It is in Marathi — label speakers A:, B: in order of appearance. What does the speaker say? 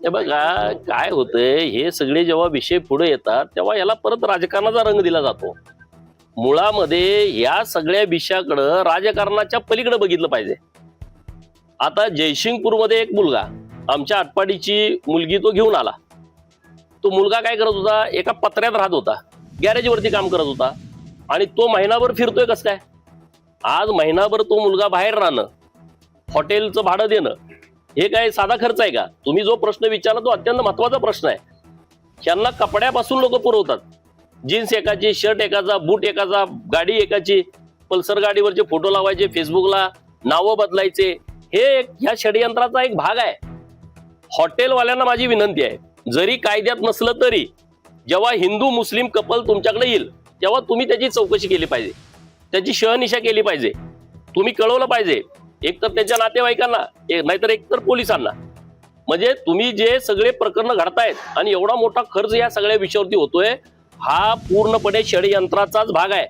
A: हे बघा काय होतंय, हे सगळे जेव्हा विषय पुढे येतात तेव्हा याला परत राजकारणाचा रंग दिला जातो. मुळामध्ये या सगळ्या विषयाकडं राजकारणाच्या पलीकडे बघितलं पाहिजे. आता जयसिंगपूरमध्ये एक मुलगा, आमच्या आटपाडीची मुलगी, तो घेऊन आला. तो मुलगा काय करत होता, एका पत्र्यात राहत होता, गॅरेजवरती काम करत होता आणि तो महिनाभर फिरतोय कसं काय. आज महिनाभर तो मुलगा बाहेर राहणं, हॉटेलचं भाडं देणं, हे काय साधा खर्च आहे का? तुम्ही जो प्रश्न विचारला तो अत्यंत महत्वाचा प्रश्न आहे. यांना कपड्यापासून लोक पुरवतात. जीन्स एकाची, शर्ट एकाचा, बूट एकाचा, गाडी एकाची, पल्सर गाडीवरचे फोटो लावायचे फेसबुकला, नावं बदलायचे, हे ह्या षडयंत्राचा एक भाग आहे. हॉटेलवाल्यांना माझी विनंती आहे, जरी कायद्यात नसलं तरी जेव्हा हिंदू मुस्लिम कपल तुमच्याकडे येईल तेव्हा तुम्ही त्याची चौकशी केली पाहिजे, त्याची शहनिशा केली पाहिजे, तुम्ही कळवलं पाहिजे, एक तर त्यांच्या नातेवाईकांना, नाहीतर एकतर पोलिसांना. म्हणजे तुम्ही जे सगळे प्रकरण घडतायत आणि एवढा मोठा खर्च या सगळ्या विषयावरती होतोय, हा पूर्णपणे षडयंत्राचाच भाग आहे.